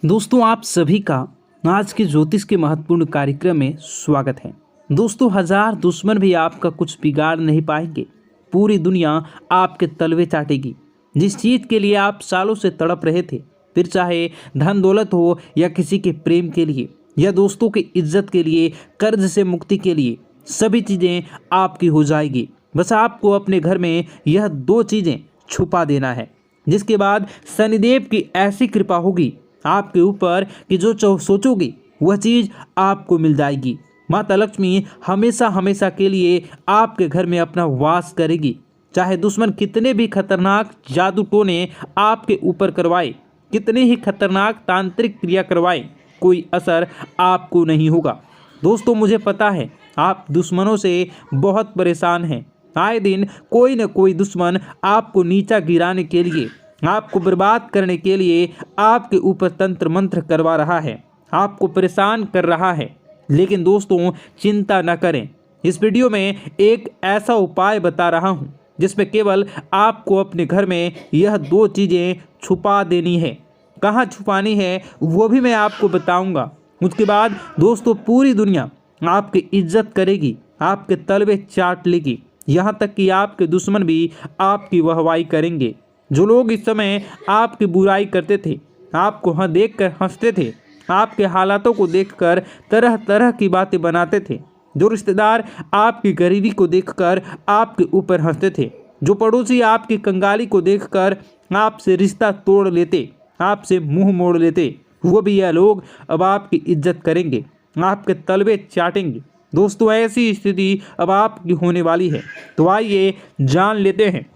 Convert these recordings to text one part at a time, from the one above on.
दोस्तों आप सभी का आज के ज्योतिष के महत्वपूर्ण कार्यक्रम में स्वागत है। दोस्तों हजार दुश्मन भी आपका कुछ बिगाड़ नहीं पाएंगे। पूरी दुनिया आपके तलवे चाटेगी। जिस चीज के लिए आप सालों से तड़प रहे थे, फिर चाहे धन दौलत हो या किसी के प्रेम के लिए या दोस्तों की इज्जत के लिए, कर्ज से मुक्ति के लिए, सभी चीजें आपकी हो जाएगी। बस आपको अपने घर में यह दो चीजें छुपा देना है, जिसके बाद शनिदेव की ऐसी कृपा होगी आपके ऊपर कि जो सोचोगे वह चीज आपको मिल जाएगी। माता लक्ष्मी हमेशा हमेशा के लिए आपके घर में अपना वास करेगी। चाहे दुश्मन कितने भी खतरनाक जादू टोने आपके ऊपर करवाए, कितने ही खतरनाक तांत्रिक क्रिया करवाए, कोई असर आपको नहीं होगा। दोस्तों मुझे पता है आप दुश्मनों से बहुत परेशान हैं। आए दिन कोई न कोई दुश्मन आपको नीचा गिराने के लिए, आपको बर्बाद करने के लिए आपके ऊपर तंत्र मंत्र करवा रहा है, आपको परेशान कर रहा है। लेकिन दोस्तों चिंता न करें, इस वीडियो में एक ऐसा उपाय बता रहा हूं जिसमें केवल आपको अपने घर में यह दो चीज़ें छुपा देनी है। कहाँ छुपानी है वो भी मैं आपको बताऊंगा। उसके बाद दोस्तों पूरी दुनिया आपकी इज्जत करेगी, आपके तलवे चाट लेगी, यहाँ तक कि आपके दुश्मन भी आपकी वाहवाही करेंगे। जो लोग इस समय आपकी बुराई करते थे, आपको देखकर हंसते थे, आपके हालातों को देखकर तरह तरह की बातें बनाते थे, जो रिश्तेदार आपकी गरीबी को देखकर आपके ऊपर हंसते थे, जो पड़ोसी आपकी कंगाली को देखकर आपसे रिश्ता तोड़ लेते, आपसे मुंह मोड़ लेते, वो भी यह लोग अब आपकी इज्जत करेंगे, आपके तलवे चाटेंगे। दोस्तों ऐसी स्थिति अब आपकी होने वाली है। तो आइए जान लेते हैं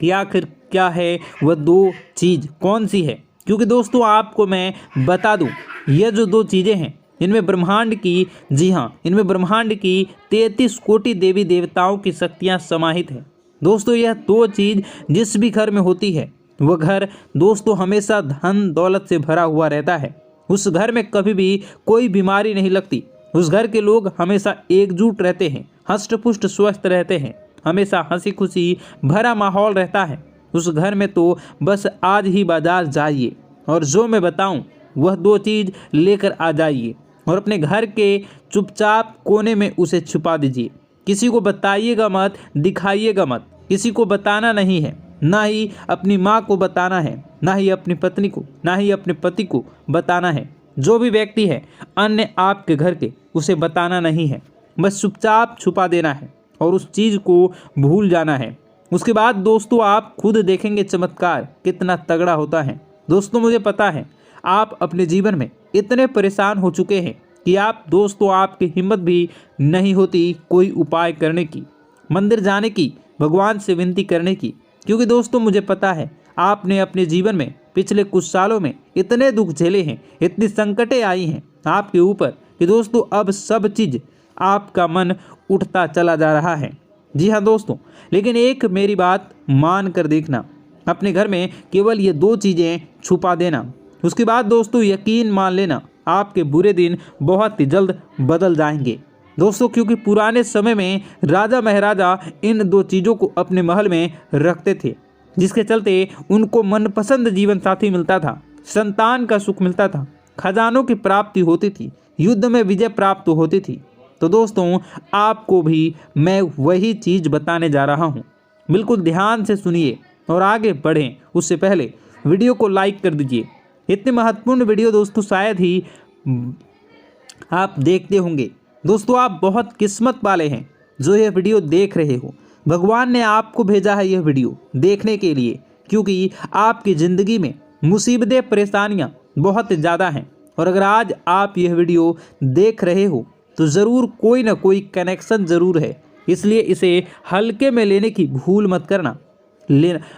कि आखिर क्या है वह दो चीज़ कौन सी है। क्योंकि दोस्तों आपको मैं बता दूं, यह जो दो चीज़ें हैं इनमें ब्रह्मांड की, जी हाँ, इनमें ब्रह्मांड की 33 कोटि देवी देवताओं की शक्तियाँ समाहित हैं। दोस्तों यह दो चीज़ जिस भी घर में होती है वह घर दोस्तों हमेशा धन दौलत से भरा हुआ रहता है। उस घर में कभी भी कोई बीमारी नहीं लगती। उस घर के लोग हमेशा एकजुट रहते हैं, हष्ट पुष्ट स्वस्थ रहते हैं, हमेशा हंसी खुशी भरा माहौल रहता है। उस घर में तो बस आज ही बाजार जाइए और जो मैं बताऊं वह दो चीज़ लेकर आ जाइए और अपने घर के चुपचाप कोने में उसे छुपा दीजिए। किसी को बताइएगा मत, दिखाइएगा मत। किसी को बताना नहीं है, ना ही अपनी माँ को बताना है, ना ही अपनी पत्नी को, ना ही अपने पति को बताना है। जो भी व्यक्ति है अन्य आपके घर के, उसे बताना नहीं है, बस चुपचाप छुपा देना है और उस चीज़ को भूल जाना है। उसके बाद दोस्तों आप खुद देखेंगे चमत्कार कितना तगड़ा होता है। दोस्तों मुझे पता है आप अपने जीवन में इतने परेशान हो चुके हैं कि आप दोस्तों आपकी हिम्मत भी नहीं होती कोई उपाय करने की, मंदिर जाने की, भगवान से विनती करने की। क्योंकि दोस्तों मुझे पता है आपने अपने जीवन में पिछले कुछ सालों में इतने दुख झेले हैं, इतनी संकटें आई हैं आपके ऊपर कि दोस्तों अब सब चीज़ आपका मन उठता चला जा रहा है। जी हाँ दोस्तों, लेकिन एक मेरी बात मान कर देखना, अपने घर में केवल ये दो चीज़ें छुपा देना। उसके बाद दोस्तों यकीन मान लेना आपके बुरे दिन बहुत ही जल्द बदल जाएंगे। दोस्तों क्योंकि पुराने समय में राजा महाराजा इन दो चीज़ों को अपने महल में रखते थे, जिसके चलते उनको मनपसंद जीवन साथी मिलता था, संतान का सुख मिलता था, खजानों की प्राप्ति होती थी, युद्ध में विजय प्राप्त होती थी। तो दोस्तों आपको भी मैं वही चीज़ बताने जा रहा हूँ। बिल्कुल ध्यान से सुनिए और आगे बढ़ें उससे पहले वीडियो को लाइक कर दीजिए। इतने महत्वपूर्ण वीडियो दोस्तों शायद ही आप देखते होंगे। दोस्तों आप बहुत किस्मत वाले हैं जो यह वीडियो देख रहे हो। भगवान ने आपको भेजा है यह वीडियो देखने के लिए, क्योंकि आपकी ज़िंदगी में मुसीबतें परेशानियाँ बहुत ज़्यादा हैं। और अगर आज आप यह वीडियो देख रहे हो तो ज़रूर कोई ना कोई कनेक्शन ज़रूर है, इसलिए इसे हल्के में लेने की भूल मत करना।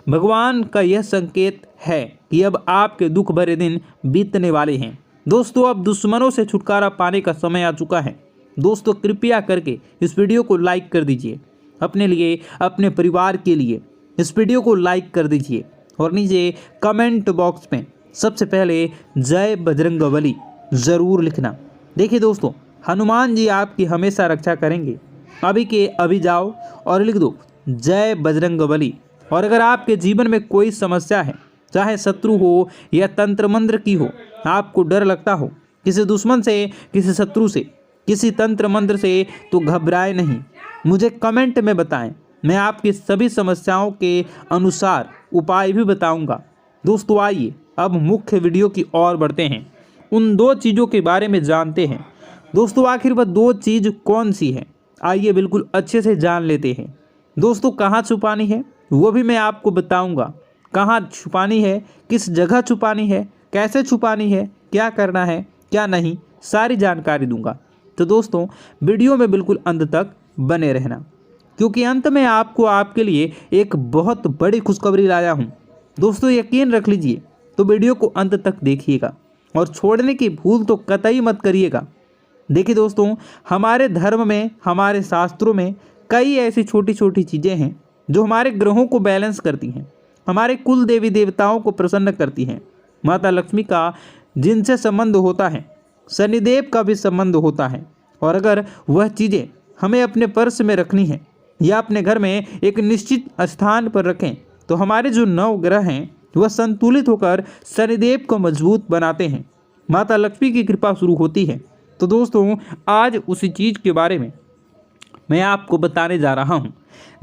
भगवान का यह संकेत है कि अब आपके दुख भरे दिन बीतने वाले हैं। दोस्तों अब दुश्मनों से छुटकारा पाने का समय आ चुका है। दोस्तों कृपया करके इस वीडियो को लाइक कर दीजिए, अपने लिए, अपने परिवार के लिए इस वीडियो को लाइक कर दीजिए और नीचे कमेंट बॉक्स में सबसे पहले जय बजरंगबली ज़रूर लिखना। देखिए दोस्तों हनुमान जी आपकी हमेशा रक्षा करेंगे। अभी के अभी जाओ और लिख दो जय बजरंगबली। और अगर आपके जीवन में कोई समस्या है, चाहे शत्रु हो या तंत्र मंत्र की हो, आपको डर लगता हो किसी दुश्मन से, किसी शत्रु से, किसी तंत्र मंत्र से, तो घबराए नहीं, मुझे कमेंट में बताएं। मैं आपकी सभी समस्याओं के अनुसार उपाय भी बताऊंगा। दोस्तों आइए अब मुख्य वीडियो की ओर बढ़ते हैं, उन 2 चीज़ों के बारे में जानते हैं। दोस्तों आखिर वह 2 चीज़ कौन सी है, आइए बिल्कुल अच्छे से जान लेते हैं। दोस्तों कहाँ छुपानी है वो भी मैं आपको बताऊंगा, कहाँ छुपानी है, किस जगह छुपानी है, कैसे छुपानी है, क्या करना है क्या नहीं, सारी जानकारी दूंगा। तो दोस्तों वीडियो में बिल्कुल अंत तक बने रहना, क्योंकि अंत में आपको आपके लिए एक बहुत बड़ी खुशखबरी लाया हूँ। दोस्तों यकीन रख लीजिए, तो वीडियो को अंत तक देखिएगा और छोड़ने की भूल तो कतई मत करिएगा। देखिए दोस्तों, हमारे धर्म में, हमारे शास्त्रों में कई ऐसी छोटी छोटी चीज़ें हैं जो हमारे ग्रहों को बैलेंस करती हैं, हमारे कुल देवी देवताओं को प्रसन्न करती हैं। माता लक्ष्मी का जिनसे संबंध होता है, शनिदेव का भी संबंध होता है, और अगर वह चीज़ें हमें अपने पर्स में रखनी है या अपने घर में एक निश्चित स्थान पर रखें, तो हमारे जो 9 ग्रह हैं वह संतुलित होकर शनिदेव को मजबूत बनाते हैं, माता लक्ष्मी की कृपा शुरू होती है। तो दोस्तों आज उसी चीज़ के बारे में मैं आपको बताने जा रहा हूँ।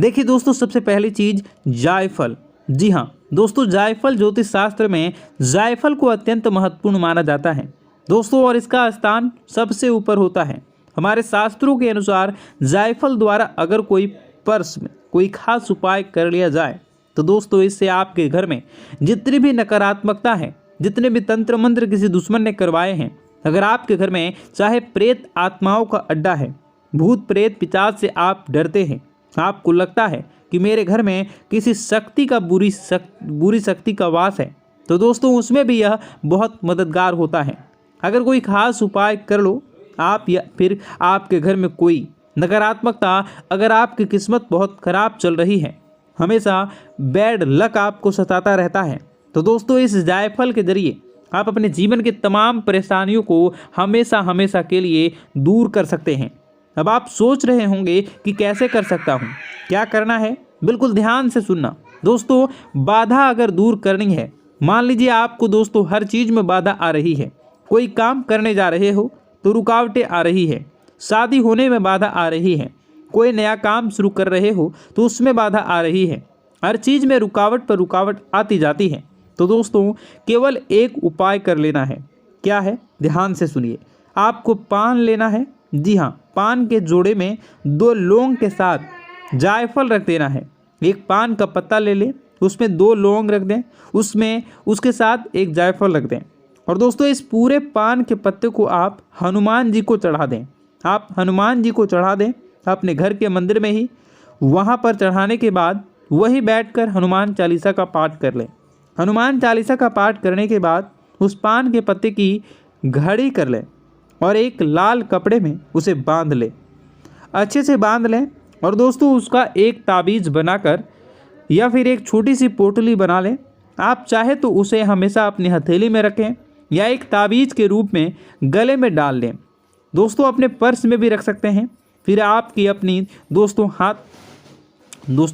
देखिए दोस्तों, सबसे पहली चीज़ जायफल। जी हाँ दोस्तों, जायफल ज्योतिष शास्त्र में जायफल को अत्यंत महत्वपूर्ण माना जाता है दोस्तों, और इसका स्थान सबसे ऊपर होता है। हमारे शास्त्रों के अनुसार जायफल द्वारा अगर कोई पर्स में कोई खास उपाय कर लिया जाए, तो दोस्तों इससे आपके घर में जितनी भी नकारात्मकता है, जितने भी तंत्र मंत्र किसी दुश्मन ने करवाए हैं, अगर आपके घर में चाहे प्रेत आत्माओं का अड्डा है, भूत प्रेत पिशाच से आप डरते हैं, आपको लगता है कि मेरे घर में किसी शक्ति का बुरी शक्ति का वास है, तो दोस्तों उसमें भी यह बहुत मददगार होता है। अगर कोई खास उपाय कर लो आप, या फिर आपके घर में कोई नकारात्मकता, अगर आपकी किस्मत बहुत खराब चल रही है, हमेशा बैड लक आपको सताता रहता है, तो दोस्तों इस जायफल के जरिए आप अपने जीवन के तमाम परेशानियों को हमेशा हमेशा के लिए दूर कर सकते हैं। अब आप सोच रहे होंगे कि कैसे कर सकता हूँ, क्या करना है, बिल्कुल ध्यान से सुनना। दोस्तों बाधा अगर दूर करनी है, मान लीजिए आपको दोस्तों हर चीज़ में बाधा आ रही है, कोई काम करने जा रहे हो तो रुकावटें आ रही है, शादी होने में बाधा आ रही है, कोई नया काम शुरू कर रहे हो तो उसमें बाधा आ रही है, हर चीज़ में रुकावट पर रुकावट आती जाती है, तो दोस्तों केवल एक उपाय कर लेना है। क्या है, ध्यान से सुनिए। आपको पान लेना है, जी हाँ, पान के जोड़े में 2 लौंग के साथ जायफल रख देना है। एक पान का पत्ता ले लें, उसमें 2 लौंग रख दें, उसमें उसके साथ एक जायफल रख दें, और दोस्तों इस पूरे पान के पत्ते को आप हनुमान जी को चढ़ा दें। आप हनुमान जी को चढ़ा दें अपने घर के मंदिर में ही, वहाँ पर चढ़ाने के बाद वही बैठकर हनुमान चालीसा का पाठ कर लें। हनुमान चालीसा का पाठ करने के बाद उस पान के पत्ते की घड़ी कर लें और एक लाल कपड़े में उसे बांध लें, अच्छे से बांध लें, और दोस्तों उसका एक ताबीज़ बनाकर या फिर एक छोटी सी पोटली बना लें। आप चाहे तो उसे हमेशा अपनी हथेली में रखें या एक ताबीज़ के रूप में गले में डाल लें। दोस्तों अपने पर्स में भी रख सकते हैं। फिर आपकी अपनी दोस्तों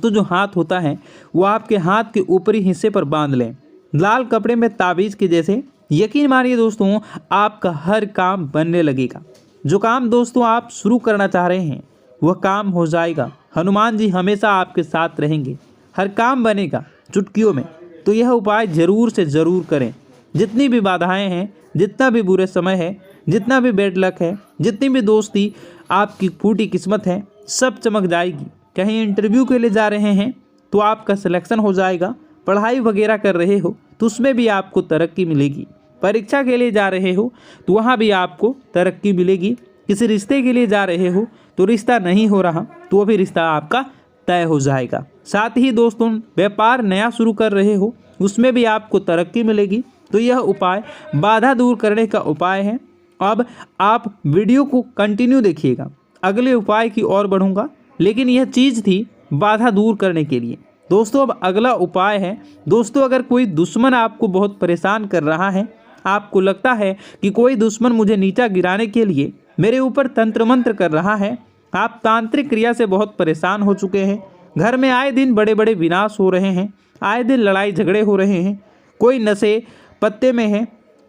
जो हाथ होता है वो आपके हाथ के ऊपरी हिस्से पर बांध लें, लाल कपड़े में ताबीज़ के जैसे। यकीन मानिए दोस्तों आपका हर काम बनने लगेगा। जो काम दोस्तों आप शुरू करना चाह रहे हैं वह काम हो जाएगा। हनुमान जी हमेशा आपके साथ रहेंगे, हर काम बनेगा चुटकियों में। तो यह उपाय ज़रूर से ज़रूर करें। जितनी भी बाधाएं हैं, जितना भी बुरे समय है, जितना भी बैड लक है, जितनी भी दोस्ती आपकी फूटी किस्मत है, सब चमक जाएगी। कहीं इंटरव्यू के लिए जा रहे हैं तो आपका सिलेक्शन हो जाएगा। पढ़ाई वगैरह कर रहे हो तो उसमें भी आपको तरक्की मिलेगी। परीक्षा के लिए जा रहे हो तो वहाँ भी आपको तरक्की मिलेगी। किसी रिश्ते के लिए जा रहे हो तो रिश्ता नहीं हो रहा तो वो भी रिश्ता आपका तय हो जाएगा। साथ ही दोस्तों व्यापार नया शुरू कर रहे हो उसमें भी आपको तरक्की मिलेगी। तो यह उपाय बाधा दूर करने का उपाय है। अब आप वीडियो को कंटिन्यू देखिएगा, अगले उपाय की ओर बढ़ूंगा, लेकिन यह चीज़ थी बाधा दूर करने के लिए। दोस्तों अब अगला उपाय है। दोस्तों अगर कोई दुश्मन आपको बहुत परेशान कर रहा है, आपको लगता है कि कोई दुश्मन मुझे नीचा गिराने के लिए मेरे ऊपर तंत्र मंत्र कर रहा है, आप तांत्रिक क्रिया से बहुत परेशान हो चुके हैं, घर में आए दिन बड़े बड़े विनाश हो रहे हैं, आए दिन लड़ाई झगड़े हो रहे हैं, कोई नशे पत्ते में है,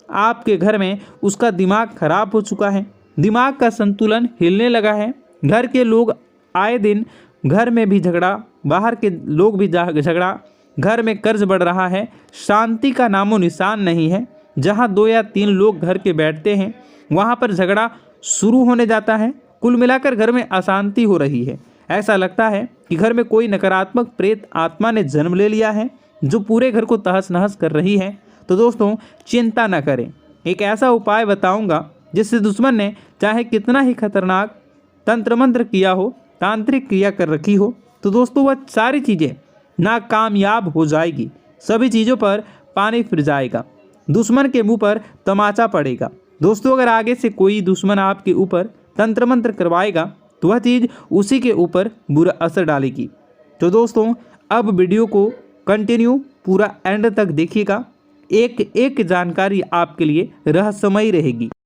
आपके घर में उसका दिमाग खराब हो चुका है, दिमाग का संतुलन हिलने लगा है, घर के लोग आए दिन घर में भी झगड़ा, बाहर के लोग भी झगड़ा, घर में कर्ज बढ़ रहा है, शांति का नामो निशान नहीं है। जहाँ 2 या 3 लोग घर के बैठते हैं वहाँ पर झगड़ा शुरू होने जाता है। कुल मिलाकर घर में अशांति हो रही है। ऐसा लगता है कि घर में कोई नकारात्मक प्रेत आत्मा ने जन्म ले लिया है जो पूरे घर को तहस नहस कर रही है। तो दोस्तों चिंता न करें, एक ऐसा उपाय बताऊंगा जिससे दुश्मन ने चाहे कितना ही खतरनाक तंत्र मंत्र किया हो, तांत्रिक क्रिया कर रखी हो, तो दोस्तों वह सारी चीज़ें नाकामयाब हो जाएगी। सभी चीज़ों पर पानी फिर जाएगा, दुश्मन के मुंह पर तमाचा पड़ेगा। दोस्तों अगर आगे से कोई दुश्मन आपके ऊपर तंत्र मंत्र करवाएगा तो वह चीज़ उसी के ऊपर बुरा असर डालेगी। तो दोस्तों अब वीडियो को कंटिन्यू पूरा एंड तक देखिएगा, एक एक जानकारी आपके लिए रहस्यमयी रहेगी।